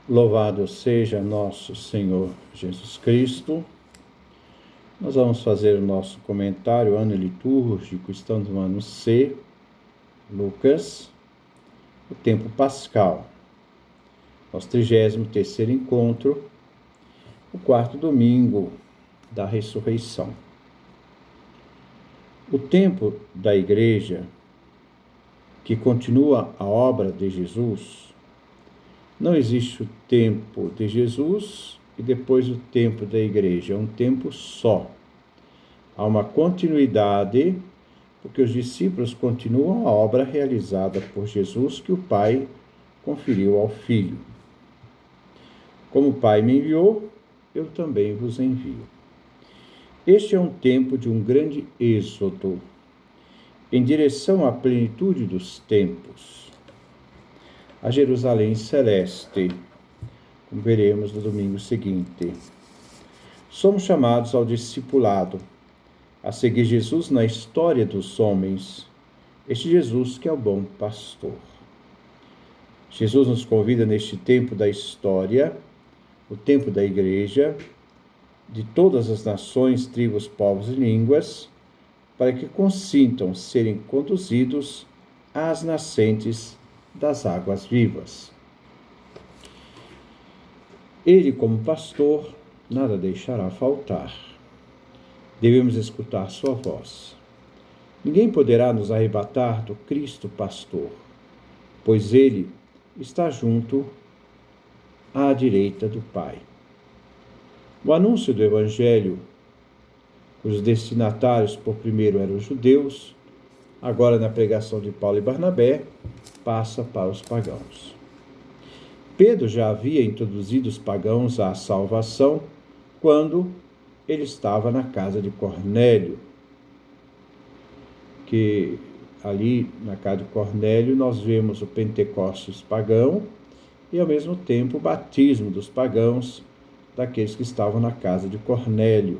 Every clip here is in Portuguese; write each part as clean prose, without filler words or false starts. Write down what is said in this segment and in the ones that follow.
Louvado seja nosso Senhor Jesus Cristo. Nós vamos fazer o nosso comentário, ano litúrgico, estamos no ano C, Lucas, o tempo pascal, nosso 33º encontro, o quarto domingo da ressurreição. O tempo da igreja, que continua a obra de Jesus, não existe o tempo de Jesus e depois o tempo da igreja. É um tempo só. Há uma continuidade, porque os discípulos continuam a obra realizada por Jesus que o Pai conferiu ao Filho. Como o Pai me enviou, eu também vos envio. Este é um tempo de um grande êxodo, em direção à plenitude dos tempos, a Jerusalém celeste, como veremos no domingo seguinte. Somos chamados ao discipulado, a seguir Jesus na história dos homens, este Jesus que é o bom pastor. Jesus nos convida neste tempo da história, o tempo da igreja, de todas as nações, tribos, povos e línguas, para que consintam serem conduzidos às nascentes das águas vivas. Ele, como pastor, nada deixará faltar. Devemos escutar sua voz. Ninguém poderá nos arrebatar do Cristo pastor, pois ele está junto à direita do Pai. O anúncio do Evangelho, cujos destinatários por primeiro eram os judeus, agora na pregação de Paulo e Barnabé, passa para os pagãos. Pedro já havia introduzido os pagãos à salvação quando ele estava na casa de Cornélio, que ali na casa de Cornélio nós vemos o Pentecostes pagão e ao mesmo tempo o batismo dos pagãos, daqueles que estavam na casa de Cornélio,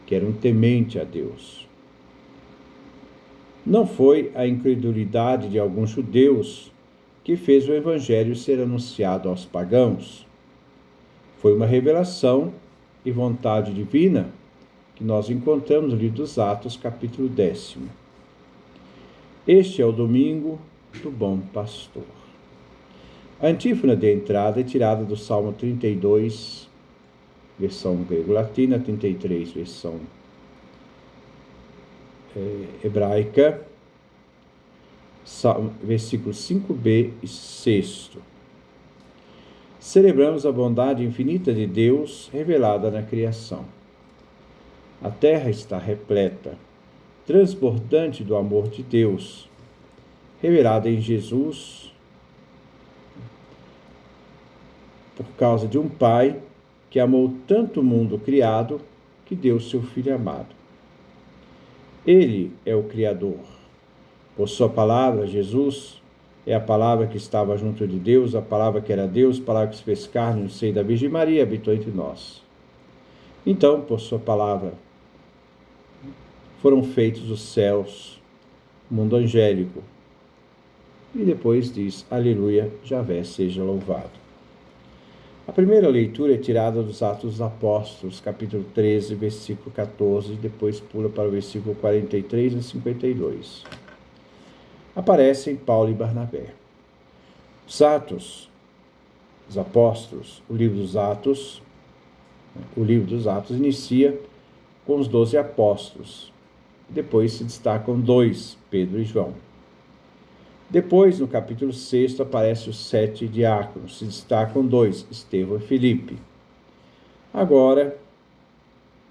que eram temente a Deus. Não foi a incredulidade de alguns judeus que fez o evangelho ser anunciado aos pagãos. Foi uma revelação e vontade divina que nós encontramos no livro dos Atos, capítulo 10. Este é o domingo do bom pastor. A antífona de entrada é tirada do Salmo 32, versão grego-latina, 33, versão hebraica, versículos 5b e 6. Celebramos a bondade infinita de Deus revelada na criação. A terra está repleta, transbordante do amor de Deus, revelada em Jesus, por causa de um Pai que amou tanto o mundo criado que deu seu Filho amado. Ele é o Criador. Por sua palavra, Jesus é a palavra que estava junto de Deus, a palavra que era Deus, a palavra que se fez carne no seio da Virgem Maria e habitou entre nós. Então, por sua palavra, foram feitos os céus, o mundo angélico. E depois diz, aleluia, Javé seja louvado. A primeira leitura é tirada dos Atos dos Apóstolos, capítulo 13, versículo 14, e depois pula para o versículo 43 e 52. Aparecem Paulo e Barnabé. Os Atos, os Apóstolos, o livro dos Atos inicia com os 12 apóstolos. Depois se destacam 2, Pedro e João. Depois, no capítulo 6, aparecem os 7 diáconos. Se destacam 2, Estevão e Filipe. Agora,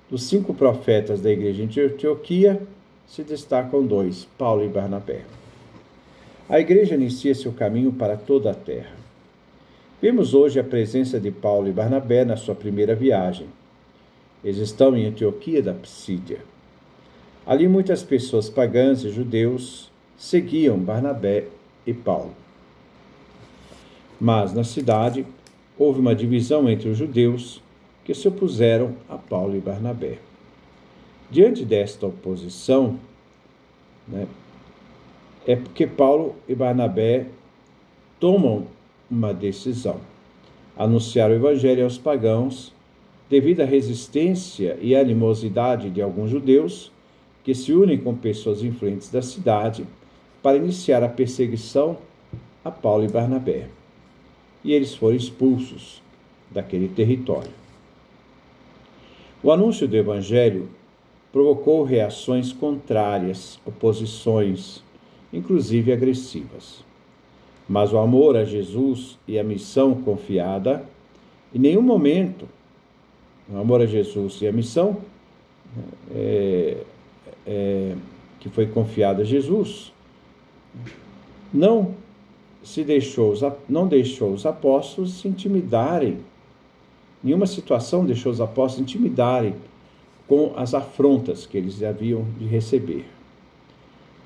dos 5 profetas da igreja em Antioquia, se destacam 2, Paulo e Barnabé. A igreja inicia seu caminho para toda a terra. Vemos hoje a presença de Paulo e Barnabé na sua primeira viagem. Eles estão em Antioquia da Psídia. Ali muitas pessoas pagãs e judeus seguiam Barnabé e Paulo. Mas na cidade houve uma divisão entre os judeus que se opuseram a Paulo e Barnabé. Diante desta oposição, é porque Paulo e Barnabé tomam uma decisão. anunciar o Evangelho aos pagãos, devido à resistência e animosidade de alguns judeus que se unem com pessoas influentes da cidade para iniciar a perseguição a Paulo e Barnabé. E eles foram expulsos daquele território. O anúncio do Evangelho provocou reações contrárias, oposições, inclusive agressivas. Mas o amor a Jesus e a missão confiada, em nenhum momento, o amor a Jesus e a missão que foi confiada a Jesus, não deixou os apóstolos se intimidarem. Nenhuma situação deixou os apóstolos intimidarem com as afrontas que eles haviam de receber.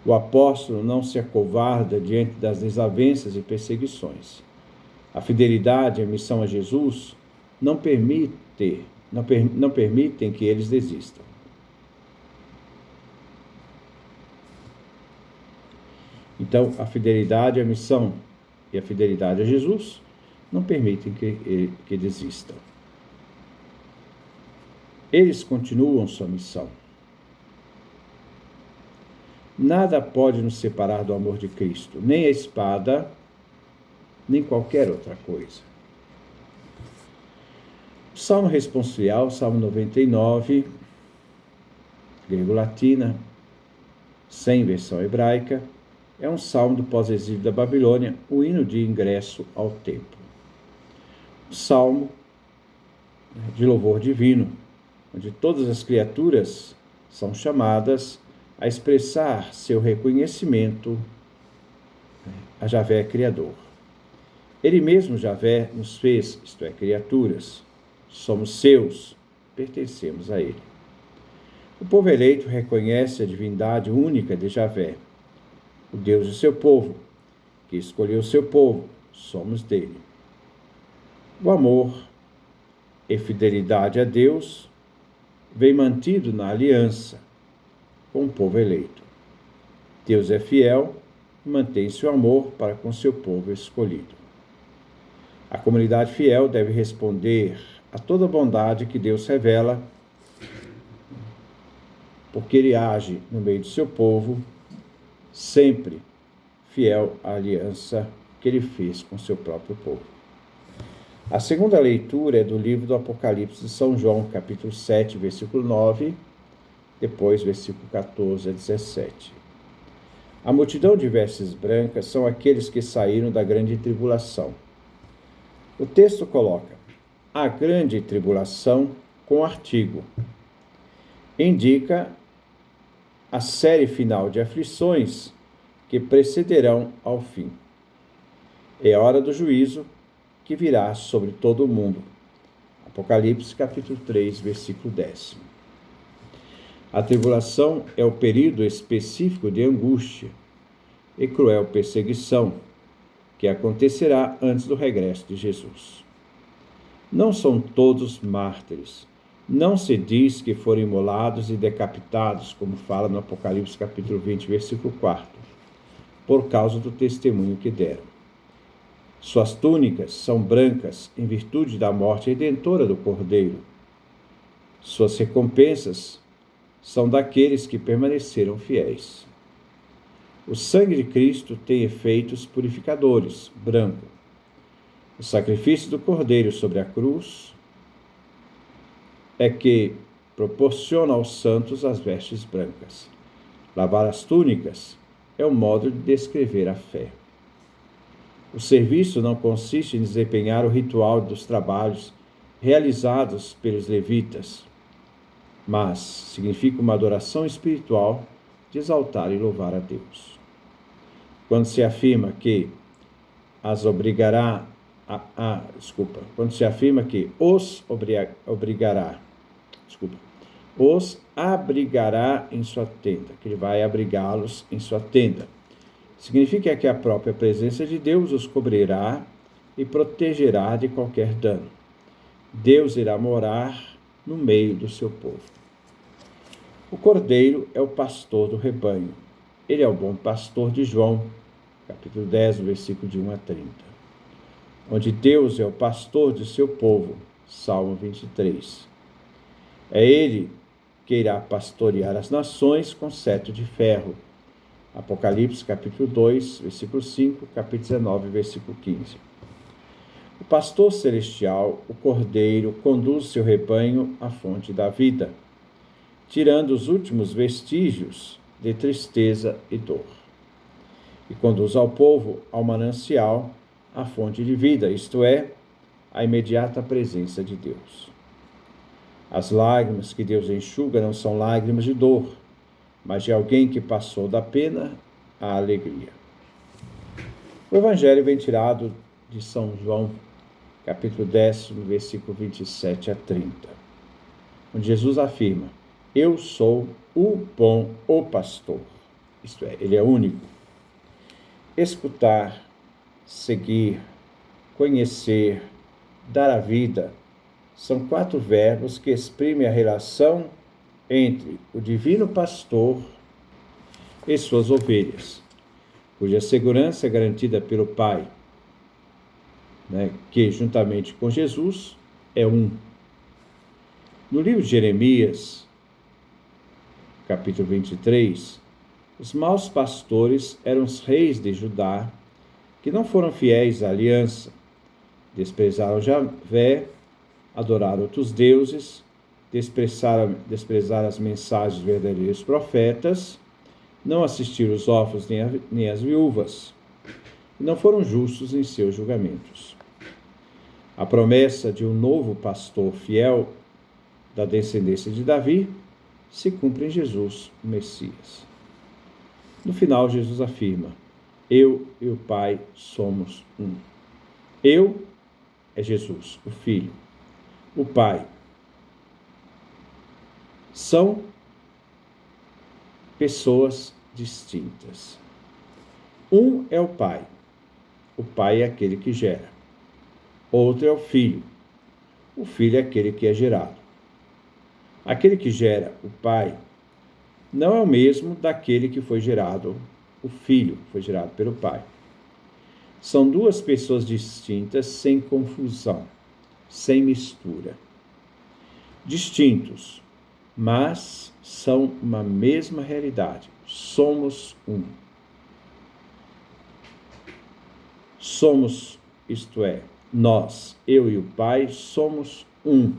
O apóstolo não se acovarda diante das desavenças e perseguições. A fidelidade e a missão a Jesus não permitem que eles desistam. Então, a fidelidade à missão e a fidelidade a Jesus não permitem que desistam. Eles continuam sua missão. Nada pode nos separar do amor de Cristo, nem a espada, nem qualquer outra coisa. O Salmo responsorial, Salmo 99, grego-latina, sem versão hebraica, é um salmo do pós-exílio da Babilônia, o hino de ingresso ao templo. O salmo de louvor divino, onde todas as criaturas são chamadas a expressar seu reconhecimento a Javé Criador. Ele mesmo, Javé, nos fez, isto é, criaturas. Somos seus, pertencemos a ele. O povo eleito reconhece a divindade única de Javé, o Deus de seu povo, que escolheu o seu povo, somos dele. O amor e fidelidade a Deus vem mantido na aliança com o povo eleito. Deus é fiel e mantém seu amor para com seu povo escolhido. A comunidade fiel deve responder a toda a bondade que Deus revela, porque ele age no meio do seu povo, sempre fiel à aliança que ele fez com seu próprio povo. A segunda leitura é do livro do Apocalipse de São João, capítulo 7, versículo 9, depois versículo 14 a 17. A multidão de vestes brancas são aqueles que saíram da grande tribulação. O texto coloca a grande tribulação com artigo. Indica a série final de aflições que precederão ao fim. É a hora do juízo que virá sobre todo o mundo. Apocalipse capítulo 3, versículo 10. A tribulação é o período específico de angústia e cruel perseguição que acontecerá antes do regresso de Jesus. Não são todos mártires. Não se diz que foram imolados e decapitados, como fala no Apocalipse capítulo 20, versículo 4, por causa do testemunho que deram. Suas túnicas são brancas em virtude da morte redentora do Cordeiro. Suas recompensas são daqueles que permaneceram fiéis. O sangue de Cristo tem efeitos purificadores, branco. O sacrifício do Cordeiro sobre a cruz é que proporciona aos santos as vestes brancas. Lavar as túnicas é um modo de descrever a fé. O serviço não consiste em desempenhar o ritual dos trabalhos realizados pelos levitas, mas significa uma adoração espiritual de exaltar e louvar a Deus. Quando se afirma que os abrigará em sua tenda, que ele vai abrigá-los em sua tenda. Significa que a própria presença de Deus os cobrirá e protegerá de qualquer dano. Deus irá morar no meio do seu povo. O Cordeiro é o pastor do rebanho. Ele é o bom pastor de João, capítulo 10, versículo de 1 a 30. onde Deus é o pastor de seu povo. Salmo 23. É ele que irá pastorear as nações com cetro de ferro. Apocalipse, capítulo 2, versículo 5, capítulo 19, versículo 15. O pastor celestial, o cordeiro, conduz seu rebanho à fonte da vida, tirando os últimos vestígios de tristeza e dor. E conduz ao povo ao manancial, à fonte de vida, isto é, à imediata presença de Deus. As lágrimas que Deus enxuga não são lágrimas de dor, mas de alguém que passou da pena à alegria. O Evangelho vem tirado de São João, capítulo 10, versículo 27 a 30, onde Jesus afirma: eu sou o pastor, isto é, ele é único. Escutar, seguir, conhecer, dar a vida, são 4 verbos que exprimem a relação entre o divino pastor e suas ovelhas, cuja segurança é garantida pelo Pai, que, juntamente com Jesus, é um. No livro de Jeremias, capítulo 23, os maus pastores eram os reis de Judá, que não foram fiéis à aliança, desprezaram Javé, adoraram outros deuses, desprezaram as mensagens dos verdadeiros profetas, não assistiram os órfãos nem as viúvas, e não foram justos em seus julgamentos. A promessa de um novo pastor fiel da descendência de Davi se cumpre em Jesus, o Messias. No final, Jesus afirma: eu e o Pai somos um. Eu é Jesus, o Filho. O Pai. São pessoas distintas. Um é o Pai. O Pai é aquele que gera. Outro é o Filho. O Filho é aquele que é gerado. Aquele que gera, o Pai, não é o mesmo daquele que foi gerado, o Filho, foi gerado pelo Pai. São 2 pessoas distintas, sem confusão, sem mistura. Distintos, mas são uma mesma realidade. Somos um. Somos, isto é, nós, eu e o Pai, somos um.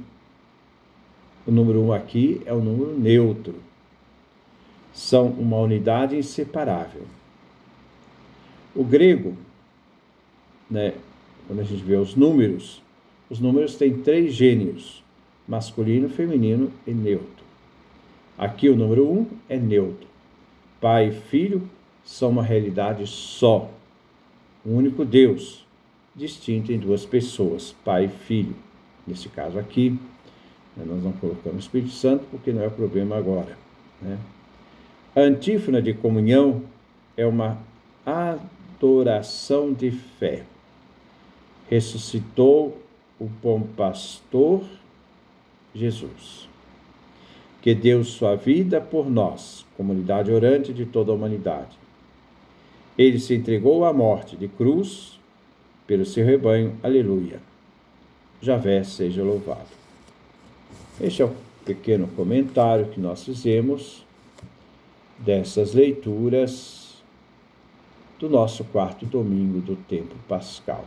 O número 1 aqui é o número neutro. São uma unidade inseparável. O grego, quando a gente vê os números têm 3 gêneros: masculino, feminino e neutro. Aqui o número 1 é neutro. Pai e Filho são uma realidade só. Um único Deus, distinto em 2 pessoas, Pai e Filho. Nesse caso aqui, nós não colocamos o Espírito Santo porque não é o problema agora. A antífona de comunhão é uma adoração de fé. Ressuscitou o bom pastor Jesus, que deu sua vida por nós, comunidade orante de toda a humanidade. Ele se entregou à morte de cruz pelo seu rebanho. Aleluia. Javé seja louvado. Este é o pequeno comentário que nós fizemos dessas leituras do nosso 4º domingo do tempo pascal.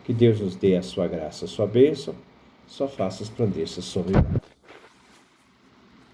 Que Deus nos dê a sua graça, a sua bênção, sua face resplandeça sobre nós.